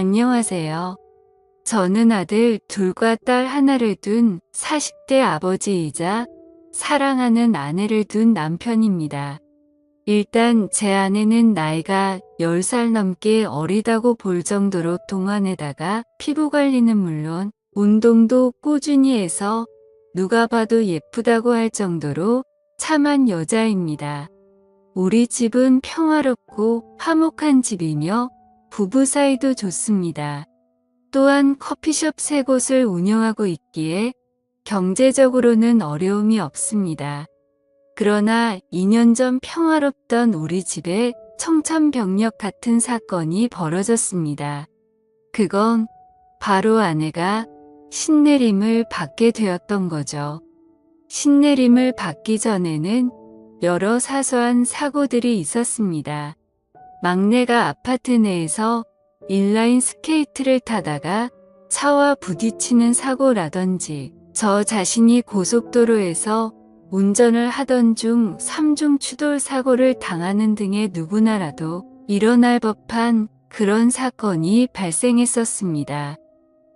안녕하세요. 저는 아들 둘과 딸 하나를 둔 40대 아버지이자 사랑하는 아내를 둔 남편입니다. 일단 제 아내는 나이가 10살 넘게 어리다고 볼 정도로 동안에다가 피부 관리는 물론 운동도 꾸준히 해서 누가 봐도 예쁘다고 할 정도로 참한 여자입니다. 우리 집은 평화롭고 화목한 집이며 부부 사이도 좋습니다. 또한 커피숍 3곳을 운영하고 있기에 경제적으로는 어려움이 없습니다. 그러나 2년 전 평화롭던 우리 집에 청천벽력 같은 사건이 벌어졌습니다. 그건 바로 아내가 신내림을 받게 되었던 거죠. 신내림을 받기 전에는 여러 사소한 사고들이 있었습니다. 막내가 아파트 내에서 인라인 스케이트를 타다가 차와 부딪히는 사고라든지 저 자신이 고속도로에서 운전을 하던 중 3중 추돌 사고를 당하는 등의 누구나라도 일어날 법한 그런 사건이 발생했었습니다.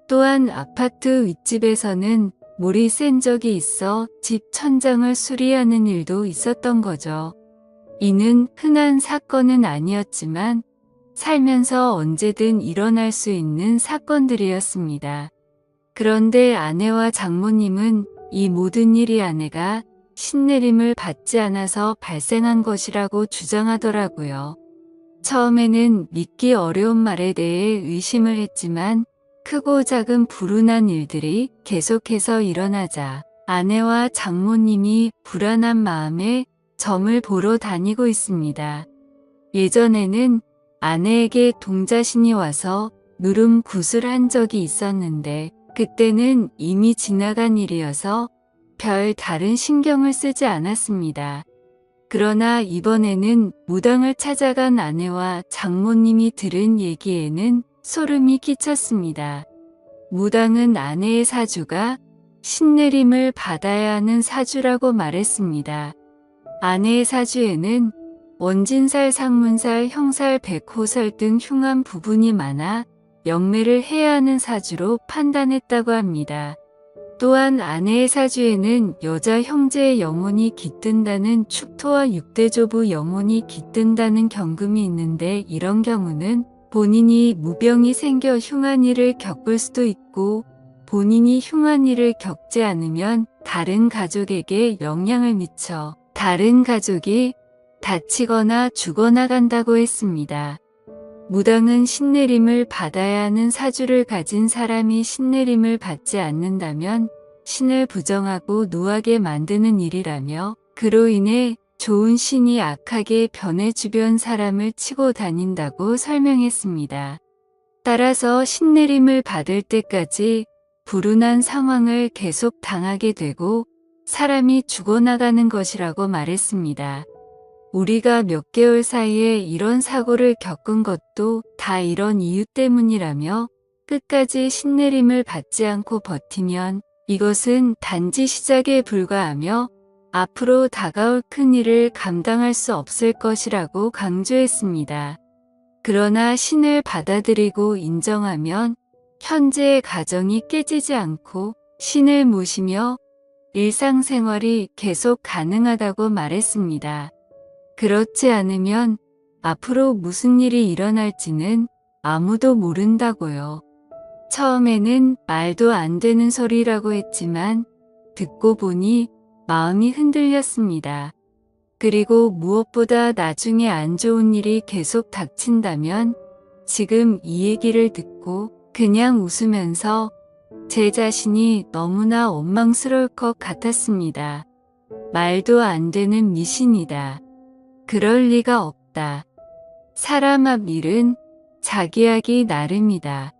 또한 아파트 윗집에서는 물이 샌 적이 있어 집 천장을 수리하는 일도 있었던 거죠. 이는 흔한 사건은 아니었지만 살면서 언제든 일어날 수 있는 사건들이었습니다. 그런데 아내와 장모님은 이 모든 일이 아내가 신내림을 받지 않아서 발생한 것이라고 주장하더라고요. 처음에는 믿기 어려운 말에 대해 의심을 했지만 크고 작은 불운한 일들이 계속해서 일어나자 아내와 장모님이 불안한 마음에 점을 보러 다니고 있습니다. 예전에는 아내에게 동자신이 와서 누름 굿을 한 적이 있었는데 그때는 이미 지나간 일이어서 별 다른 신경을 쓰지 않았습니다. 그러나 이번에는 무당을 찾아간 아내와 장모님이 들은 얘기에는 소름이 끼쳤습니다. 무당은 아내의 사주가 신내림을 받아야 하는 사주라고 말했습니다. 아내의 사주에는 원진살, 상문살, 형살, 백호살 등 흉한 부분이 많아 영매를 해야 하는 사주로 판단했다고 합니다. 또한 아내의 사주에는 여자 형제의 영혼이 깃든다는 축토와 육대조부 영혼이 깃든다는 경금이 있는데 이런 경우는 본인이 무병이 생겨 흉한 일을 겪을 수도 있고 본인이 흉한 일을 겪지 않으면 다른 가족에게 영향을 미쳐 다른 가족이 다치거나 죽어나간다고 했습니다. 무당은 신내림을 받아야 하는 사주를 가진 사람이 신내림을 받지 않는다면 신을 부정하고 노하게 만드는 일이라며 그로 인해 좋은 신이 악하게 변해 주변 사람을 치고 다닌다고 설명했습니다. 따라서 신내림을 받을 때까지 불운한 상황을 계속 당하게 되고 사람이 죽어나가는 것이라고 말했습니다. 우리가 몇 개월 사이에 이런 사고를 겪은 것도 다 이런 이유 때문이라며 끝까지 신내림을 받지 않고 버티면 이것은 단지 시작에 불과하며 앞으로 다가올 큰일을 감당할 수 없을 것이라고 강조했습니다. 그러나 신을 받아들이고 인정하면 현재의 가정이 깨지지 않고 신을 모시며 일상생활이 계속 가능하다고 말했습니다. 그렇지 않으면 앞으로 무슨 일이 일어날지는 아무도 모른다고요. 처음에는 말도 안 되는 소리라고 했지만 듣고 보니 마음이 흔들렸습니다. 그리고 무엇보다 나중에 안 좋은 일이 계속 닥친다면 지금 이 얘기를 듣고 그냥 웃으면서 제 자신이 너무나 원망스러울 것 같았습니다. 말도 안 되는 미신이다. 그럴 리가 없다. 사람 앞 일은 자기 하기 나름이다.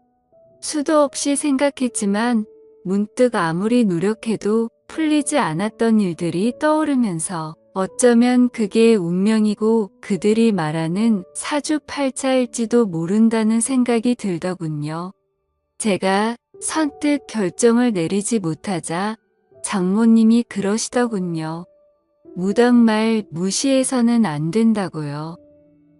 수도 없이 생각했지만 문득 아무리 노력해도 풀리지 않았던 일들이 떠오르면서 어쩌면 그게 운명이고 그들이 말하는 사주팔자일지도 모른다는 생각이 들더군요. 제가 선뜻 결정을 내리지 못하자 장모님이 그러시더군요. 무당 말 무시해서는 안 된다고요.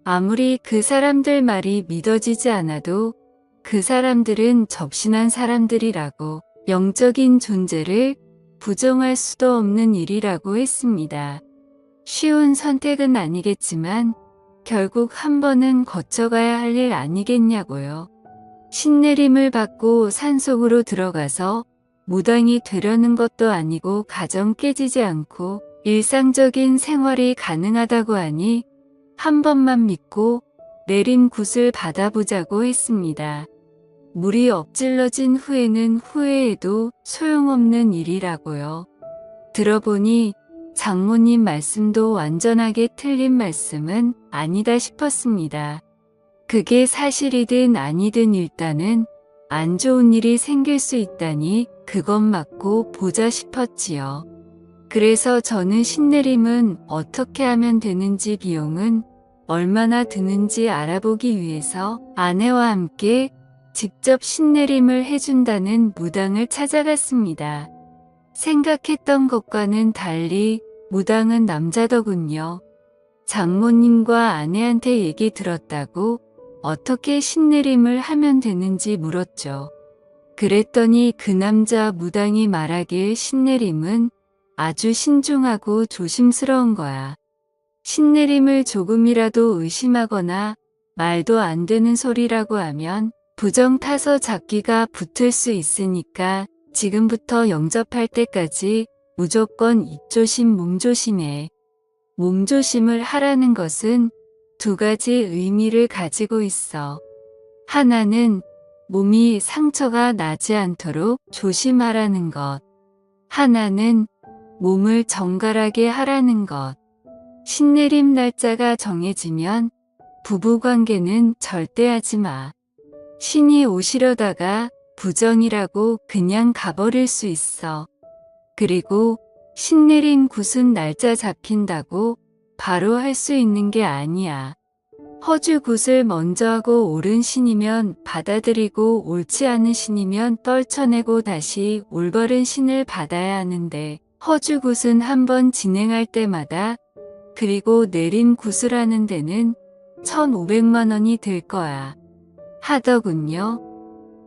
아무리 그 사람들 말이 믿어지지 않아도 그 사람들은 접신한 사람들이라고 영적인 존재를 부정할 수도 없는 일이라고 했습니다. 쉬운 선택은 아니겠지만 결국 한 번은 거쳐가야 할 일 아니겠냐고요. 신내림을 받고 산속으로 들어가서 무당이 되려는 것도 아니고 가정 깨지지 않고 일상적인 생활이 가능하다고 하니 한 번만 믿고 내린 굿을 받아보자고 했습니다. 물이 엎질러진 후에는 후회해도 소용없는 일이라고요. 들어보니 장모님 말씀도 완전하게 틀린 말씀은 아니다 싶었습니다. 그게 사실이든 아니든 일단은 안 좋은 일이 생길 수 있다니 그것 맞고 보자 싶었지요. 그래서 저는 신내림은 어떻게 하면 되는지 비용은 얼마나 드는지 알아보기 위해서 아내와 함께 직접 신내림을 해준다는 무당을 찾아갔습니다. 생각했던 것과는 달리 무당은 남자더군요. 장모님과 아내한테 얘기 들었다고 어떻게 신내림을 하면 되는지 물었죠. 그랬더니 그 남자 무당이 말하길 신내림은 아주 신중하고 조심스러운 거야. 신내림을 조금이라도 의심하거나 말도 안 되는 소리라고 하면 부정 타서 잡기가 붙을 수 있으니까 지금부터 영접할 때까지 무조건 입조심 몸조심해. 몸조심을 하라는 것은 두 가지 의미를 가지고 있어. 하나는 몸이 상처가 나지 않도록 조심하라는 것. 하나는 몸을 정갈하게 하라는 것. 신내림 날짜가 정해지면 부부관계는 절대 하지 마. 신이 오시려다가 부정이라고 그냥 가버릴 수 있어. 그리고 신내림 굿은 날짜 잡힌다고 바로 할 수 있는 게 아니야. 허주 굿을 먼저 하고 옳은 신이면 받아들이고 옳지 않은 신이면 떨쳐내고 다시 올바른 신을 받아야 하는데 허주 굿은 한 번 진행할 때마다 그리고 내린 굿을 하는 데는 1,500만 원이 들 거야. 하더군요.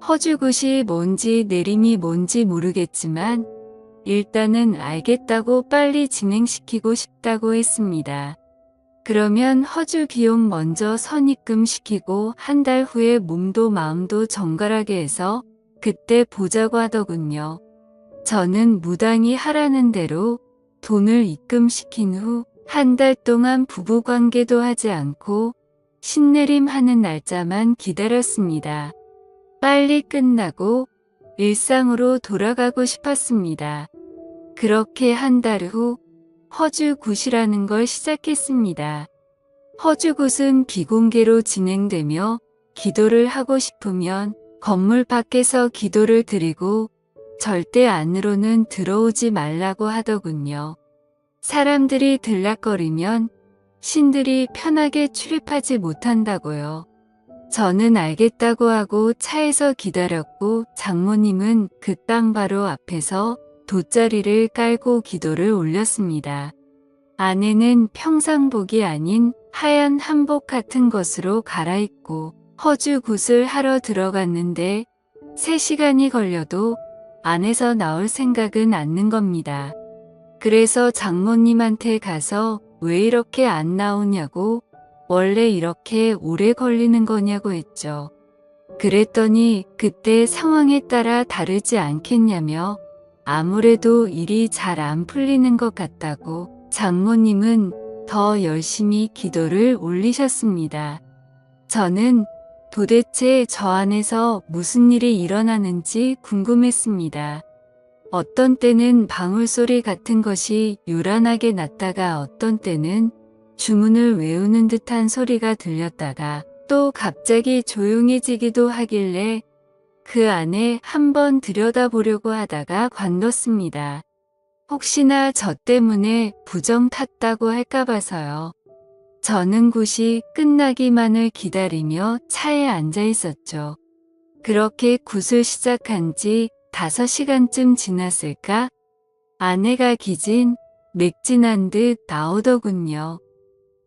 허주굿이 뭔지 내림이 뭔지 모르겠지만 일단은 알겠다고 빨리 진행시키고 싶다고 했습니다. 그러면 허주 비용 먼저 선입금시키고 한 달 후에 몸도 마음도 정갈하게 해서 그때 보자고 하더군요. 저는 무당이 하라는 대로 돈을 입금시킨 후 한 달 동안 부부관계도 하지 않고 신내림 하는 날짜만 기다렸습니다. 빨리 끝나고 일상으로 돌아가고 싶었습니다. 그렇게 한 달 후 허주굿이라는 걸 시작했습니다. 허주굿은 비공개로 진행되며 기도를 하고 싶으면 건물 밖에서 기도를 드리고 절대 안으로는 들어오지 말라고 하더군요. 사람들이 들락거리면 신들이 편하게 출입하지 못한다고요. 저는 알겠다고 하고 차에서 기다렸고 장모님은 그 땅 바로 앞에서 돗자리를 깔고 기도를 올렸습니다. 아내는 평상복이 아닌 하얀 한복 같은 것으로 갈아입고 허주굿을 하러 들어갔는데 3시간이 걸려도 안에서 나올 생각은 않는 겁니다. 그래서 장모님한테 가서 왜 이렇게 안 나오냐고 원래 이렇게 오래 걸리는 거냐고 했죠. 그랬더니 그때 상황에 따라 다르지 않겠냐며 아무래도 일이 잘 안 풀리는 것 같다고 장모님은 더 열심히 기도를 올리셨습니다. 저는 도대체 저 안에서 무슨 일이 일어나는지 궁금했습니다. 어떤 때는 방울소리 같은 것이 요란하게 났다가 어떤 때는 주문을 외우는 듯한 소리가 들렸다가 또 갑자기 조용해지기도 하길래 그 안에 한번 들여다보려고 하다가 관뒀습니다. 혹시나 저 때문에 부정 탔다고 할까 봐서요. 저는 굿이 끝나기만을 기다리며 차에 앉아 있었죠. 그렇게 굿을 시작한 지 5시간쯤 지났을까? 아내가 기진 맥진한 듯 나오더군요.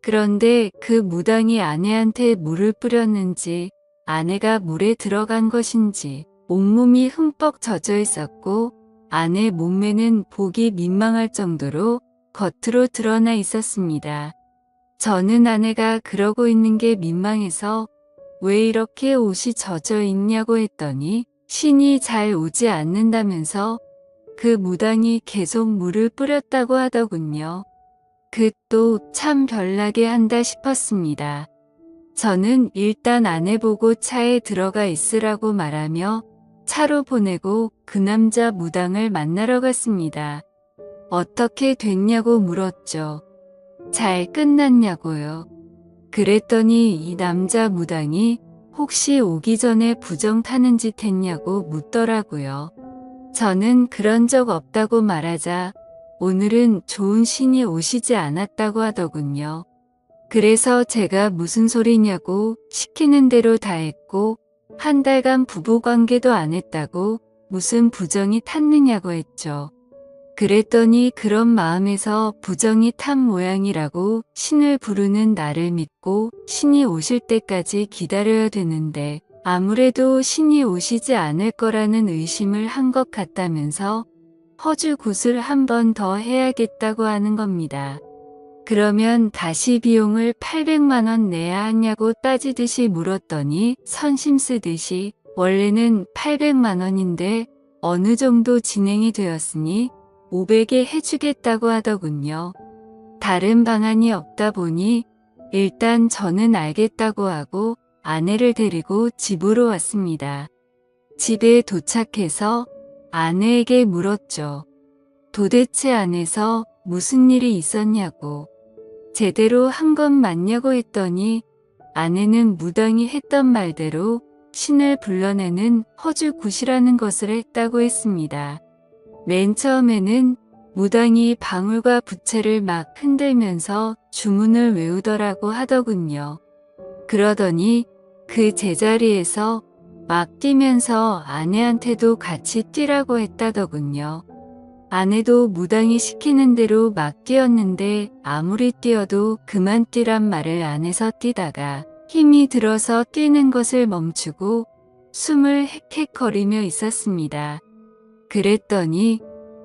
그런데 그 무당이 아내한테 물을 뿌렸는지 아내가 물에 들어간 것인지 온몸이 흠뻑 젖어 있었고 아내 몸매는 보기 민망할 정도로 겉으로 드러나 있었습니다. 저는 아내가 그러고 있는 게 민망해서 왜 이렇게 옷이 젖어 있냐고 했더니 신이 잘 오지 않는다면서 그 무당이 계속 물을 뿌렸다고 하더군요. 그 또 참 별나게 한다 싶었습니다. 저는 일단 아내 보고 차에 들어가 있으라고 말하며 차로 보내고 그 남자 무당을 만나러 갔습니다. 어떻게 됐냐고 물었죠. 잘 끝났냐고요. 그랬더니 이 남자 무당이 혹시 오기 전에 부정 타는 짓 했냐고 묻더라고요. 저는 그런 적 없다고 말하자 오늘은 좋은 신이 오시지 않았다고 하더군요. 그래서 제가 무슨 소리냐고 시키는 대로 다 했고 한 달간 부부관계도 안 했다고 무슨 부정이 탔느냐고 했죠. 그랬더니 그런 마음에서 부정이 탄 모양이라고 신을 부르는 나를 믿고 신이 오실 때까지 기다려야 되는데 아무래도 신이 오시지 않을 거라는 의심을 한 것 같다면서 허주굿을 한 번 더 해야겠다고 하는 겁니다. 그러면 다시 비용을 800만 원 내야 하냐고 따지듯이 물었더니 선심 쓰듯이 원래는 800만 원인데 어느 정도 진행이 되었으니 500에 해주겠다고 하더군요. 다른 방안이 없다 보니 일단 저는 알겠다고 하고 아내를 데리고 집으로 왔습니다. 집에 도착해서 아내에게 물었죠. 도대체 안에서 무슨 일이 있었냐고. 제대로 한 건 맞냐고 했더니 아내는 무당이 했던 말대로 신을 불러내는 허주굿이라는 것을 했다고 했습니다. 맨 처음에는 무당이 방울과 부채를 막 흔들면서 주문을 외우더라고 하더군요. 그러더니 그 제자리에서 막 뛰면서 아내한테도 같이 뛰라고 했다더군요. 아내도 무당이 시키는 대로 막 뛰었는데 아무리 뛰어도 그만 뛰란 말을 안 해서 뛰다가 힘이 들어서 뛰는 것을 멈추고 숨을 헥헥거리며 있었습니다. 그랬더니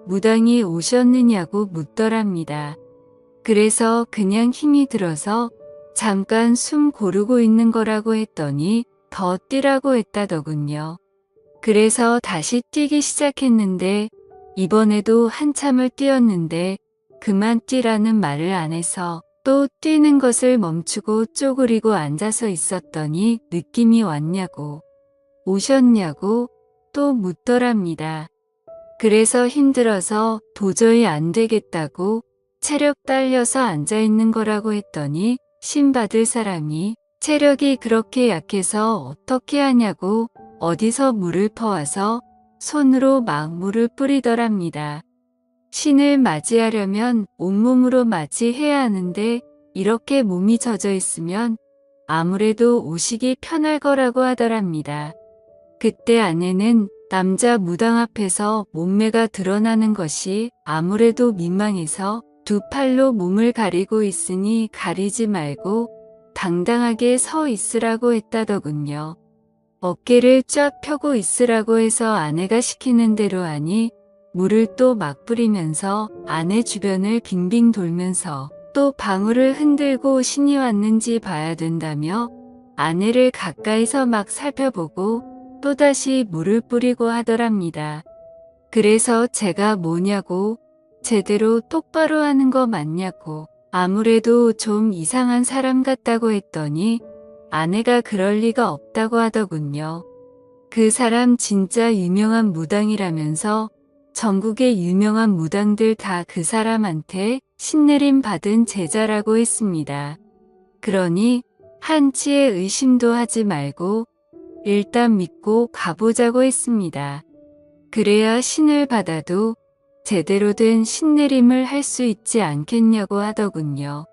무당이 오셨느냐고 묻더랍니다. 그래서 그냥 힘이 들어서 잠깐 숨 고르고 있는 거라고 했더니 더 뛰라고 했다더군요. 그래서 다시 뛰기 시작했는데 이번에도 한참을 뛰었는데 그만 뛰라는 말을 안 해서 또 뛰는 것을 멈추고 쪼그리고 앉아서 있었더니 느낌이 왔냐고 오셨냐고 또 묻더랍니다. 그래서 힘들어서 도저히 안 되겠다고 체력 딸려서 앉아있는 거라고 했더니 신 받을 사람이 체력이 그렇게 약해서 어떻게 하냐고 어디서 물을 퍼와서 손으로 막 물을 뿌리더랍니다. 신을 맞이하려면 온몸으로 맞이해야 하는데 이렇게 몸이 젖어 있으면 아무래도 오시기 편할 거라고 하더랍니다. 그때 아내는 남자 무당 앞에서 몸매가 드러나는 것이 아무래도 민망해서 두 팔로 몸을 가리고 있으니 가리지 말고 당당하게 서 있으라고 했다더군요. 어깨를 쫙 펴고 있으라고 해서 아내가 시키는 대로 하니 물을 또 막 뿌리면서 아내 주변을 빙빙 돌면서 또 방울을 흔들고 신이 왔는지 봐야 된다며 아내를 가까이서 막 살펴보고 또다시 물을 뿌리고 하더랍니다. 그래서 제가 뭐냐고 제대로 똑바로 하는 거 맞냐고 아무래도 좀 이상한 사람 같다고 했더니 아내가 그럴 리가 없다고 하더군요. 그 사람 진짜 유명한 무당이라면서 전국의 유명한 무당들 다 그 사람한테 신내림 받은 제자라고 했습니다. 그러니 한치의 의심도 하지 말고 일단 믿고 가보자고 했습니다. 그래야 신을 받아도 제대로 된 신내림을 할 수 있지 않겠냐고 하더군요.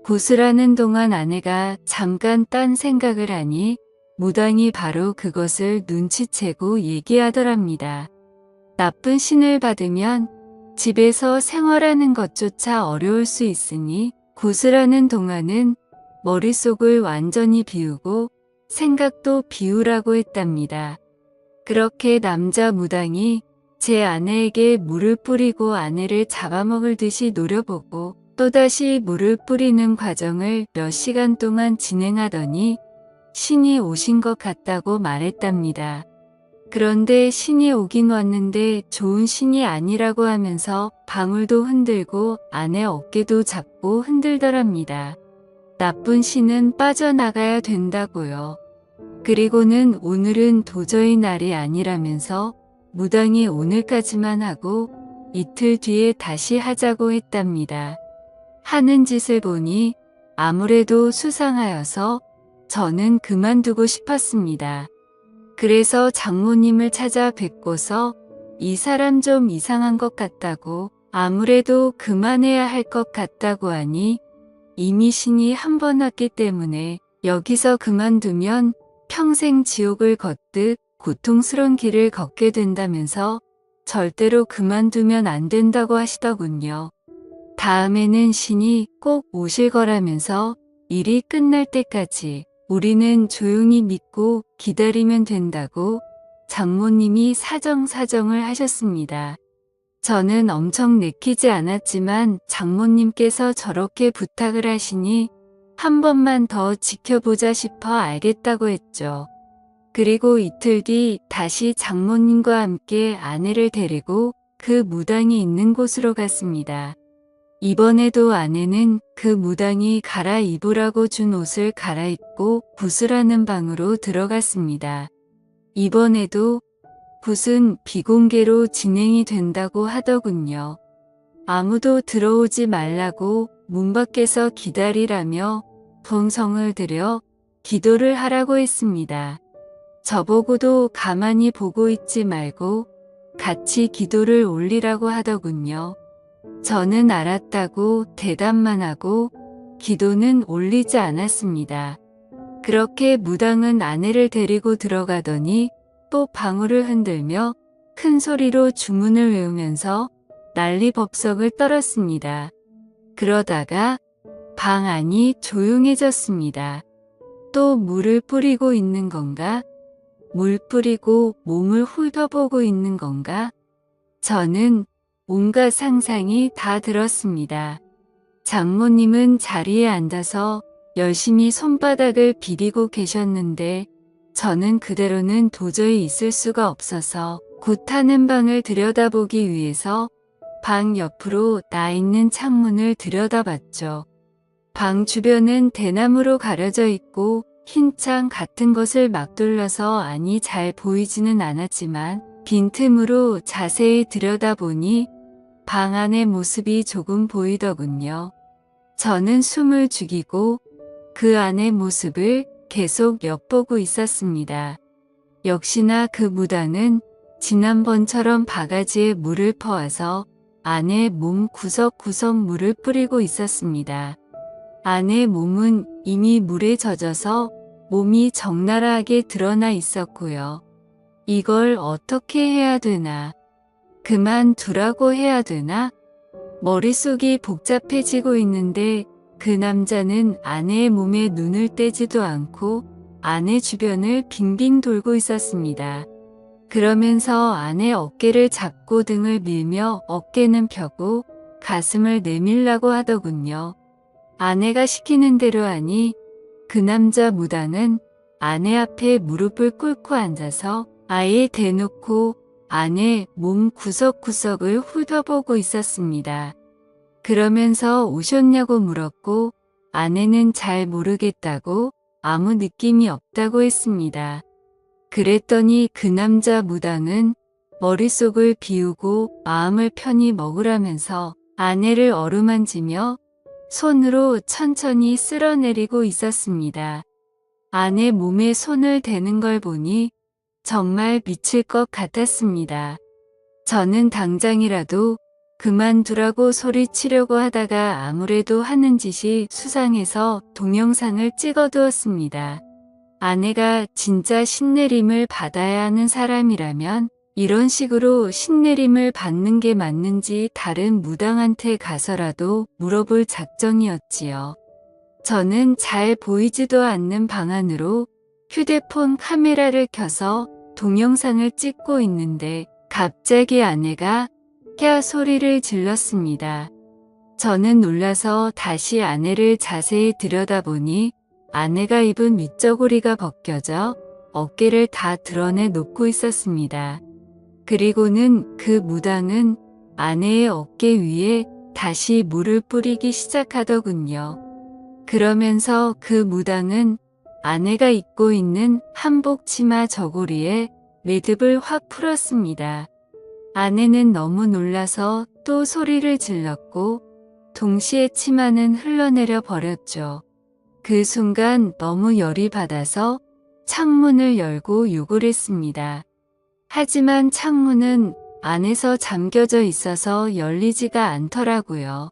고스라는 동안 아내가 잠깐 딴 생각을 하니 무당이 바로 그것을 눈치채고 얘기하더랍니다. 나쁜 신을 받으면 집에서 생활하는 것조차 어려울 수 있으니 고스라는 동안은 머릿속을 완전히 비우고 생각도 비우라고 했답니다. 그렇게 남자 무당이 제 아내에게 물을 뿌리고 아내를 잡아먹을 듯이 노려보고 또다시 물을 뿌리는 과정을 몇 시간 동안 진행하더니 신이 오신 것 같다고 말했답니다. 그런데 신이 오긴 왔는데 좋은 신이 아니라고 하면서 방울도 흔들고 아내 어깨도 잡고 흔들더랍니다. 나쁜 신은 빠져나가야 된다고요. 그리고는 오늘은 도저히 날이 아니라면서 무당이 오늘까지만 하고 이틀 뒤에 다시 하자고 했답니다. 하는 짓을 보니 아무래도 수상하여서 저는 그만두고 싶었습니다. 그래서 장모님을 찾아뵙고서 이 사람 좀 이상한 것 같다고 아무래도 그만해야 할 것 같다고 하니 이미 신이 한 번 왔기 때문에 여기서 그만두면 평생 지옥을 걷듯 고통스러운 길을 걷게 된다면서 절대로 그만두면 안 된다고 하시더군요. 다음에는 신이 꼭 오실 거라면서 일이 끝날 때까지 우리는 조용히 믿고 기다리면 된다고 장모님이 사정사정을 하셨습니다. 저는 엄청 내키지 않았지만 장모님께서 저렇게 부탁을 하시니 한 번만 더 지켜보자 싶어 알겠다고 했죠. 그리고 이틀 뒤 다시 장모님과 함께 아내를 데리고 그 무당이 있는 곳으로 갔습니다. 이번에도 아내는 그 무당이 갈아입으라고 준 옷을 갈아입고 굿을 방으로 들어갔습니다. 이번에도 굿은 비공개로 진행이 된다고 하더군요. 아무도 들어오지 말라고 문 밖에서 기다리라며 본성을 들여 기도를 하라고 했습니다. 저보고도 가만히 보고 있지 말고 같이 기도를 올리라고 하더군요. 저는 알았다고 대답만 하고 기도는 올리지 않았습니다. 그렇게 무당은 아내를 데리고 들어가더니 또 방울을 흔들며 큰 소리로 주문을 외우면서 난리법석을 떨었습니다. 그러다가 방 안이 조용해졌습니다. 또 물을 뿌리고 있는 건가? 물 뿌리고 몸을 훑어보고 있는 건가? 저는 온갖 상상이 다 들었습니다. 장모님은 자리에 앉아서 열심히 손바닥을 비비고 계셨는데 저는 그대로는 도저히 있을 수가 없어서 굿 하는 방을 들여다보기 위해서 방 옆으로 나 있는 창문을 들여다봤죠. 방 주변은 대나무로 가려져 있고 흰 창 같은 것을 막 둘러서 안이 잘 보이지는 않았지만 빈틈으로 자세히 들여다보니 방 안의 모습이 조금 보이더군요. 저는 숨을 죽이고 그 안의 모습을 계속 엿보고 있었습니다. 역시나 그 무당은 지난번처럼 바가지에 물을 퍼와서 아내 몸 구석구석 물을 뿌리고 있었습니다. 아내 몸은 이미 물에 젖어서 몸이 적나라하게 드러나 있었고요. 이걸 어떻게 해야 되나? 그만두라고 해야 되나? 머릿속이 복잡해지고 있는데 그 남자는 아내의 몸에 눈을 떼지도 않고 아내 주변을 빙빙 돌고 있었습니다. 그러면서 아내 어깨를 잡고 등을 밀며 어깨는 펴고 가슴을 내밀라고 하더군요. 아내가 시키는 대로 하니 그 남자 무당은 아내 앞에 무릎을 꿇고 앉아서 아예 대놓고 아내 몸 구석구석을 훑어보고 있었습니다. 그러면서 오셨냐고 물었고 아내는 잘 모르겠다고 아무 느낌이 없다고 했습니다. 그랬더니 그 남자 무당은 머릿속을 비우고 마음을 편히 먹으라면서 아내를 어루만지며 손으로 천천히 쓸어내리고 있었습니다. 아내 몸에 손을 대는 걸 보니 정말 미칠 것 같았습니다. 저는 당장이라도 그만두라고 소리치려고 하다가 아무래도 하는 짓이 수상해서 동영상을 찍어두었습니다. 아내가 진짜 신내림을 받아야 하는 사람이라면 이런 식으로 신내림을 받는 게 맞는지 다른 무당한테 가서라도 물어볼 작정이었지요. 저는 잘 보이지도 않는 방 안으로 휴대폰 카메라를 켜서 동영상을 찍고 있는데 갑자기 아내가 야 소리를 질렀습니다. 저는 놀라서 다시 아내를 자세히 들여다보니 아내가 입은 윗저고리가 벗겨져 어깨를 다 드러내 놓고 있었습니다. 그리고는 그 무당은 아내의 어깨 위에 다시 물을 뿌리기 시작하더군요. 그러면서 그 무당은 아내가 입고 있는 한복 치마 저고리에 매듭을 확 풀었습니다. 아내는 너무 놀라서 또 소리를 질렀고 동시에 치마는 흘러내려 버렸죠. 그 순간 너무 열이 받아서 창문을 열고 욕을 했습니다. 하지만 창문은 안에서 잠겨져 있어서 열리지가 않더라고요.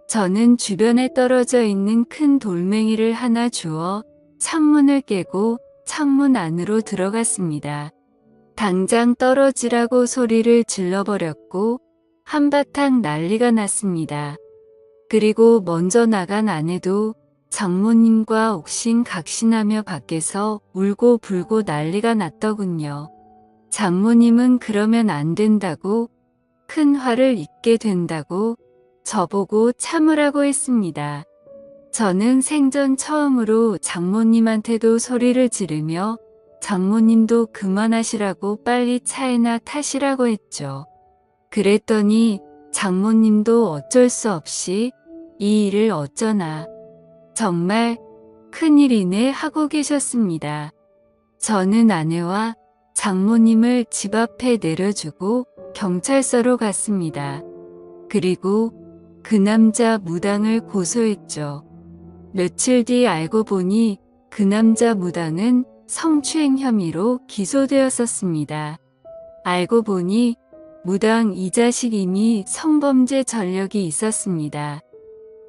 저는 주변에 떨어져 있는 큰 돌멩이를 하나 주워 창문을 깨고 창문 안으로 들어갔습니다. 당장 떨어지라고 소리를 질러버렸고 한바탕 난리가 났습니다. 그리고 먼저 나간 아내도 장모님과 옥신각신하며 밖에서 울고 불고 난리가 났더군요. 장모님은 그러면 안 된다고, 큰 화를 입게 된다고 저보고 참으라고 했습니다. 저는 생전 처음으로 장모님한테도 소리를 지르며 장모님도 그만하시라고 빨리 차에나 타시라고 했죠. 그랬더니 장모님도 어쩔 수 없이 이 일을 어쩌나 정말 큰일이네 하고 계셨습니다. 저는 아내와 장모님을 집 앞에 내려주고 경찰서로 갔습니다. 그리고 그 남자 무당을 고소했죠. 며칠 뒤 알고 보니 그 남자 무당은 성추행 혐의로 기소되었었습니다. 알고 보니 무당 이 자식 이미 성범죄 전력이 있었습니다.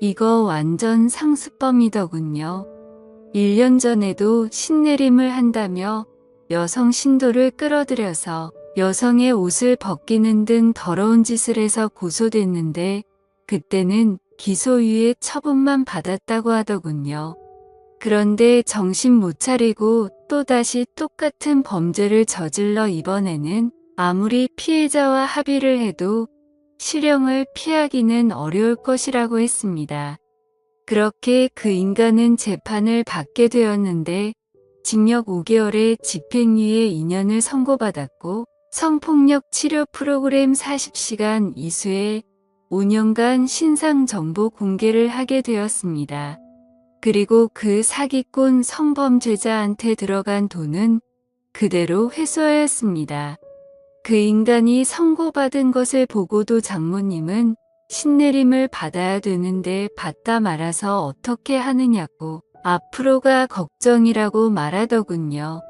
이거 완전 상습범이더군요. 1년 전에도 신내림을 한다며 여성 신도를 끌어들여서 여성의 옷을 벗기는 등 더러운 짓을 해서 고소됐는데 그때는 기소유예 처분만 받았다고 하더군요. 그런데 정신 못 차리고 또다시 똑같은 범죄를 저질러 이번에는 아무리 피해자와 합의를 해도 실형을 피하기는 어려울 것이라고 했습니다. 그렇게 그 인간은 재판을 받게 되었는데 징역 5개월에 집행유예 2년을 선고받았고 성폭력 치료 프로그램 40시간 이수에 5년간 신상 정보 공개를 하게 되었습니다. 그리고 그 사기꾼 성범죄자한테 들어간 돈은 그대로 회수하였습니다. 그 인간이 선고받은 것을 보고도 장모님은 신내림을 받아야 되는데 받다 말아서 어떻게 하느냐고 앞으로가 걱정이라고 말하더군요.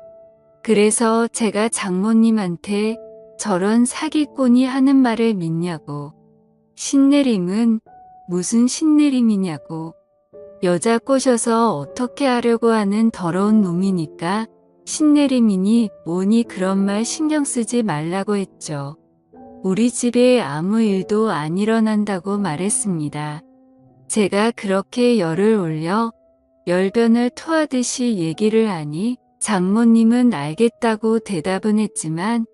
그래서 제가 장모님한테 저런 사기꾼이 하는 말을 믿냐고, 신내림은 무슨 신내림이냐고, 여자 꼬셔서 어떻게 하려고 하는 더러운 놈이니까 신내림이니 뭐니 그런 말 신경 쓰지 말라고 했죠. 우리 집에 아무 일도 안 일어난다고 말했습니다. 제가 그렇게 열을 올려 열변을 토하듯이 얘기를 하니 장모님은 알겠다고 대답은 했지만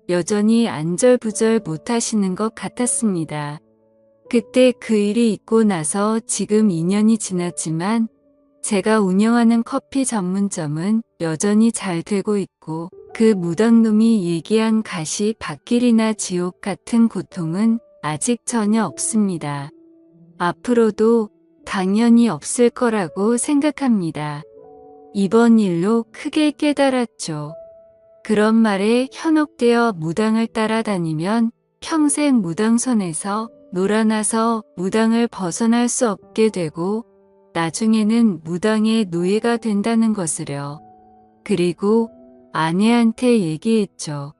여전히 안절부절 못하시는 것 같았습니다. 그때 그 일이 있고 나서 지금 2년이 지났지만 제가 운영하는 커피 전문점은 여전히 잘 되고 있고 그 무당놈이 얘기한 가시 밭길이나 지옥 같은 고통은 아직 전혀 없습니다. 앞으로도 당연히 없을 거라고 생각합니다. 이번 일로 크게 깨달았죠. 그런 말에 현혹되어 무당을 따라다니면 평생 무당 손에서 놀아나서 무당을 벗어날 수 없게 되고 나중에는 무당의 노예가 된다는 것을요. 그리고 아내한테 얘기했죠.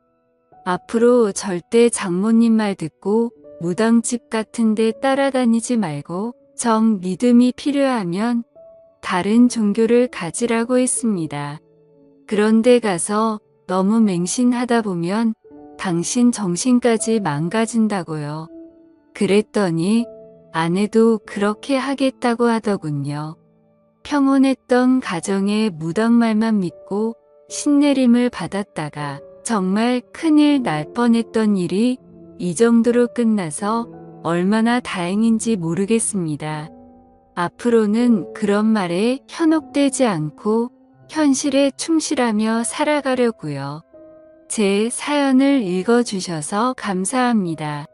앞으로 절대 장모님 말 듣고 무당집 같은 데 따라다니지 말고 정 믿음이 필요하면 다른 종교를 가지라고 했습니다. 그런데 가서 너무 맹신하다 보면 당신 정신까지 망가진다고요. 그랬더니 아내도 그렇게 하겠다고 하더군요. 평온했던 가정의 무덤말만 믿고 신내림을 받았다가 정말 큰일 날 뻔했던 일이 이 정도로 끝나서 얼마나 다행인지 모르겠습니다. 앞으로는 그런 말에 현혹되지 않고 현실에 충실하며 살아가려고요. 제 사연을 읽어주셔서 감사합니다.